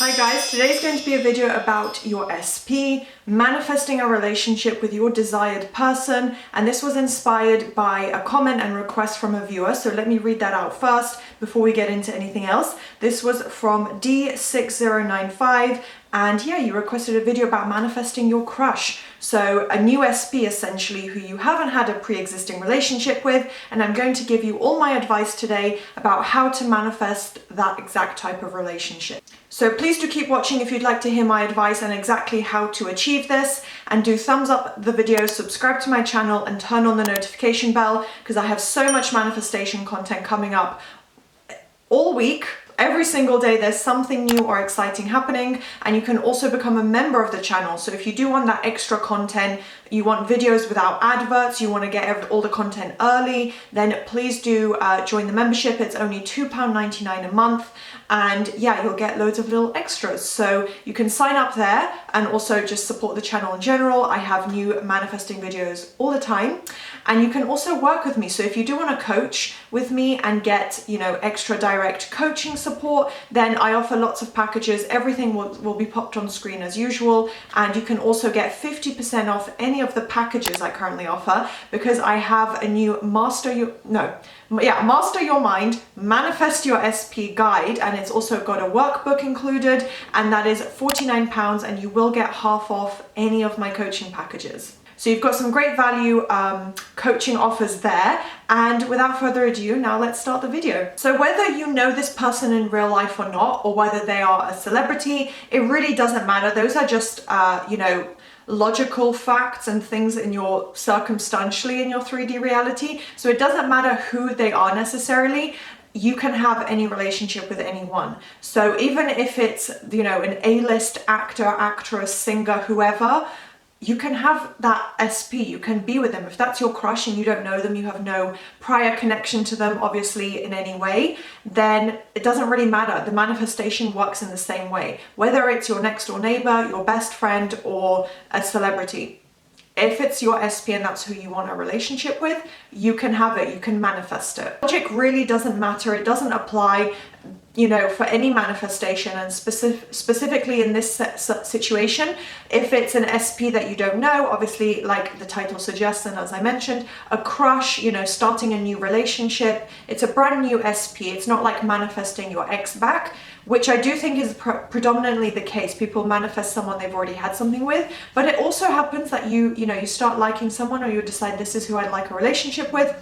Hi guys, today's going to be a video about your SP, manifesting a relationship with your desired person, and this was inspired by a comment and request from a viewer, so let me read that out first before we get into anything else. This was from D6095, and yeah, you requested a video about manifesting your crush. So a new SP essentially who you haven't had a pre-existing relationship with, and I'm going to give you all my advice today about how to manifest that exact type of relationship. So please do keep watching if you'd like to hear my advice and exactly how to achieve this, and do thumbs up the video, subscribe to my channel and turn on the notification bell because I have so much manifestation content coming up all week. Every single day there's something new or exciting happening, and you can also become a member of the channel. So if you do want that extra content, you want videos without adverts, you want to get all the content early, then please do join the membership. It's only £2.99 a month, and yeah, you'll get loads of little extras. So you can sign up there and also just support the channel in general. I have new manifesting videos all the time, and you can also work with me. So if you do want to coach with me and get, you know, extra direct coaching support, then I offer lots of packages. Everything will be popped on screen as usual, and you can also get 50% off any of the packages I currently offer, because I have a new Master Your Mind, Manifest Your SP guide, and it's also got a workbook included, and that is £49, and you will get half off any of my coaching packages. So you've got some great value coaching offers there. And without further ado, now let's start the video. So whether you know this person in real life or not, or whether they are a celebrity, it really doesn't matter. Those are just, you know, logical facts and things in your circumstantially in your 3D reality. So it doesn't matter who they are necessarily. You can have any relationship with anyone. So even if it's, you know, an A-list actor, actress, singer, whoever, you can have that SP, you can be with them. If that's your crush and you don't know them, you have no prior connection to them, obviously, in any way, then it doesn't really matter. The manifestation works in the same way, whether it's your next door neighbor, your best friend, or a celebrity. If it's your SP and that's who you want a relationship with, you can have it, you can manifest it. Logic really doesn't matter, it doesn't apply, you know, for any manifestation, and specifically in this situation, if it's an SP that you don't know, obviously, like the title suggests, and as I mentioned, a crush, you know, starting a new relationship, it's a brand new SP. It's not like manifesting your ex back, which I do think is predominantly the case. People manifest someone they've already had something with, but it also happens that you start liking someone, or you decide this is who I'd like a relationship with,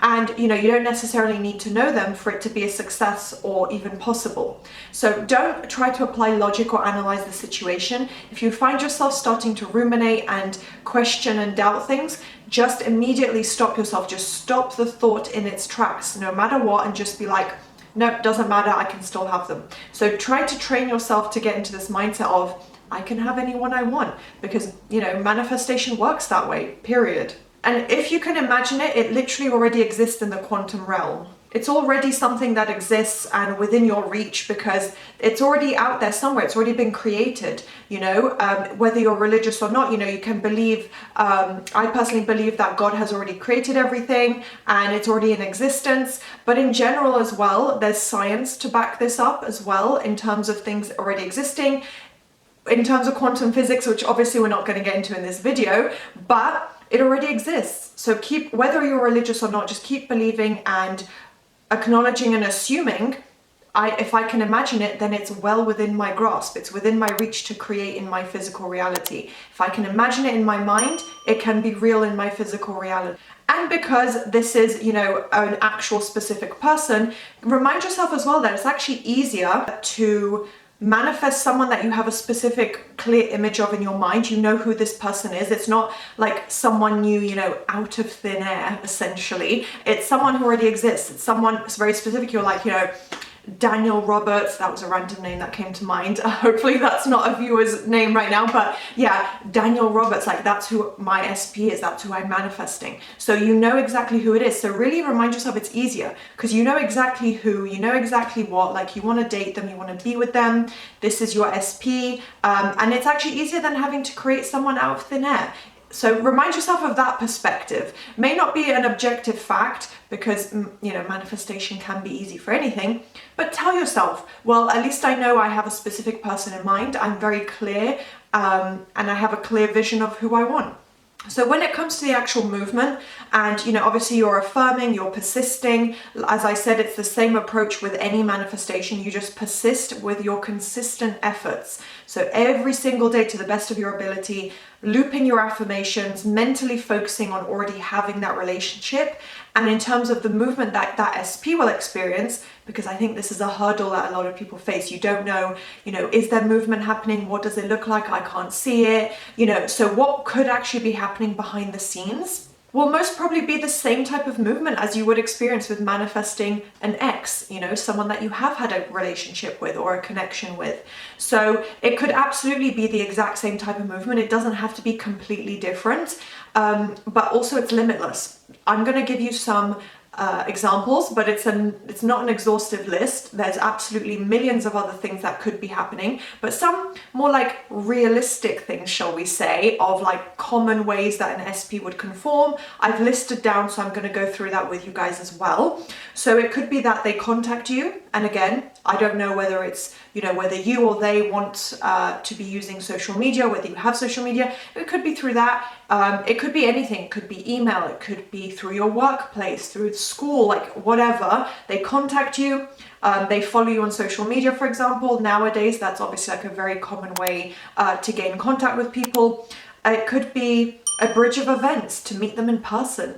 and you know, you don't necessarily need to know them for it to be a success or even possible. So don't try to apply logic or analyze the situation. If you find yourself starting to ruminate and question and doubt things, just immediately stop yourself. Just stop the thought in its tracks, no matter what, and just be like, no, doesn't matter, I can still have them. So try to train yourself to get into this mindset of, I can have anyone I want, because, you know, manifestation works that way, period. And if you can imagine it, it literally already exists in the quantum realm. It's already something that exists and within your reach, because it's already out there somewhere. It's already been created, you know, whether you're religious or not, you know, you can believe, I personally believe that God has already created everything and it's already in existence. But in general as well, there's science to back this up as well, in terms of things already existing, in terms of quantum physics, which obviously we're not going to get into in this video, but it already exists. So whether you're religious or not, just keep believing and acknowledging and assuming, if I can imagine it, then it's well within my grasp. It's within my reach to create in my physical reality. If I can imagine it in my mind, it can be real in my physical reality. And because this is, you know, an actual specific person, remind yourself as well that it's actually easier to manifest someone that you have a specific clear image of in your mind. You know who this person is. It's not like someone new, you know, out of thin air, essentially. It's someone who already exists. It's someone very specific. You're like, you know, Daniel Roberts, that was a random name that came to mind. Hopefully that's not a viewer's name right now, but yeah, Daniel Roberts, like that's who my SP is, that's who I'm manifesting. So you know exactly who it is. So really remind yourself it's easier, because you know exactly who, you know exactly what, like you want to date them, you want to be with them, this is your SP, and it's actually easier than having to create someone out of thin air. So remind yourself of that perspective. May not be an objective fact because, manifestation can be easy for anything, but tell yourself, well, at least I know I have a specific person in mind. I'm very clear, and I have a clear vision of who I want. So when it comes to the actual movement, and obviously you're affirming, you're persisting. As I said, it's the same approach with any manifestation. You just persist with your consistent efforts. So every single day, to the best of your ability, looping your affirmations, mentally focusing on already having that relationship. And in terms of the movement that SP will experience, because I think this is a hurdle that a lot of people face. You don't know, is there movement happening? What does it look like? I can't see it. So what could actually be happening behind the scenes? Will most probably be the same type of movement as you would experience with manifesting an ex, someone that you have had a relationship with or a connection with. So it could absolutely be the exact same type of movement. It doesn't have to be completely different, but also it's limitless. I'm going to give you some examples, but it's not an exhaustive list. There's absolutely millions of other things that could be happening, but some more like realistic things, shall we say, of like common ways that an SP would conform. I've listed down, so I'm going to go through that with you guys as well. So it could be that they contact you, and again, I don't know whether it's whether you or they want to be using social media, whether you have social media. It could be through that. It could be anything. It could be email. It could be through your workplace, through school, like whatever. They contact you. They follow you on social media, for example. Nowadays, that's obviously like a very common way to gain contact with people. It could be a bridge of events to meet them in person,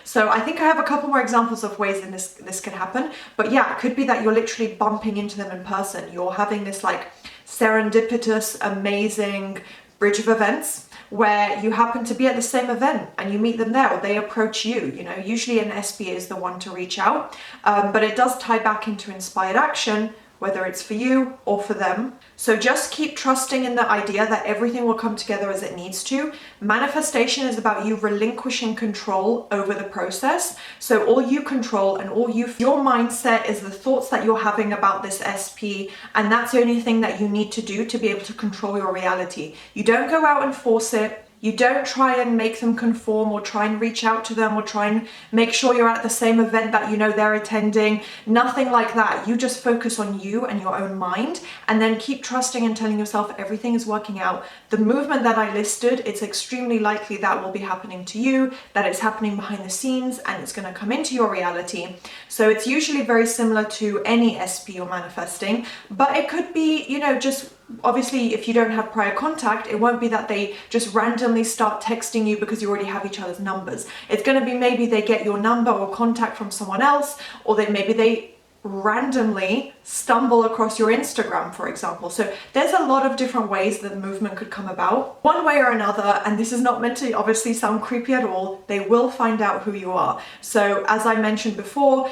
So I think I have a couple more examples of ways in this can happen. But yeah, it could be that you're literally bumping into them in person. You're having this like serendipitous, amazing bridge of events where you happen to be at the same event and you meet them there, or they approach you. Usually an SP is the one to reach out, but it does tie back into inspired action, whether it's for you or for them. So just keep trusting in the idea that everything will come together as it needs to. Manifestation is about you relinquishing control over the process. So all you control and your mindset is the thoughts that you're having about this SP, and that's the only thing that you need to do to be able to control your reality. You don't go out and force it. You don't try and make them conform or try and reach out to them or try and make sure you're at the same event that they're attending. Nothing like that. You just focus on you and your own mind, and then keep trusting and telling yourself everything is working out. The movement that I listed, it's extremely likely that will be happening to you, that it's happening behind the scenes, and it's going to come into your reality. So it's usually very similar to any SP you're manifesting, but it could be, just obviously, if you don't have prior contact, it won't be that they just randomly start texting you because you already have each other's numbers. It's going to be maybe they get your number or contact from someone else, or maybe they randomly stumble across your Instagram, for example. So there's a lot of different ways that the movement could come about. One way or another, and this is not meant to obviously sound creepy at all, they will find out who you are. So as I mentioned before,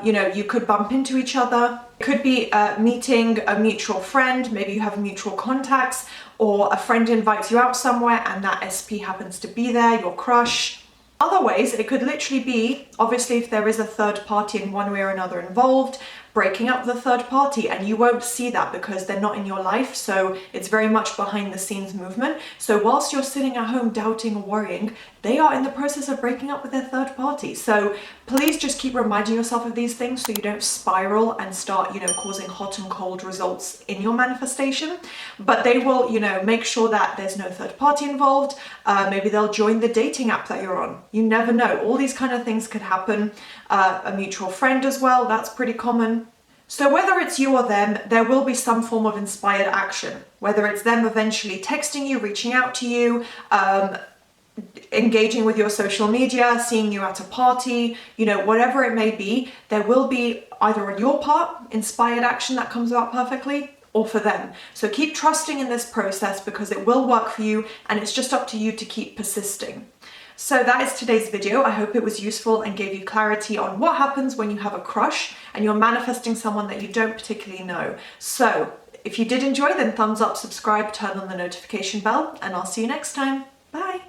you could bump into each other. It could be meeting a mutual friend. Maybe you have mutual contacts, or a friend invites you out somewhere and that SP happens to be there, your crush. Other ways, it could literally be, obviously, if there is a third party in one way or another involved, breaking up the third party, and you won't see that because they're not in your life, so it's very much behind the scenes movement. So whilst you're sitting at home doubting or worrying, they are in the process of breaking up with their third party. So please just keep reminding yourself of these things so you don't spiral and start, causing hot and cold results in your manifestation. But they will, make sure that there's no third party involved. Maybe they'll join the dating app that you're on. You never know. All these kind of things could happen. A mutual friend as well, that's pretty common. So whether it's you or them, there will be some form of inspired action. Whether it's them eventually texting you, reaching out to you, engaging with your social media, seeing you at a party, whatever it may be, there will be either on your part, inspired action that comes about perfectly, or for them. So keep trusting in this process because it will work for you, and it's just up to you to keep persisting. So that is today's video. I hope it was useful and gave you clarity on what happens when you have a crush and you're manifesting someone that you don't particularly know. So if you did enjoy, then thumbs up, subscribe, turn on the notification bell, and I'll see you next time. Bye.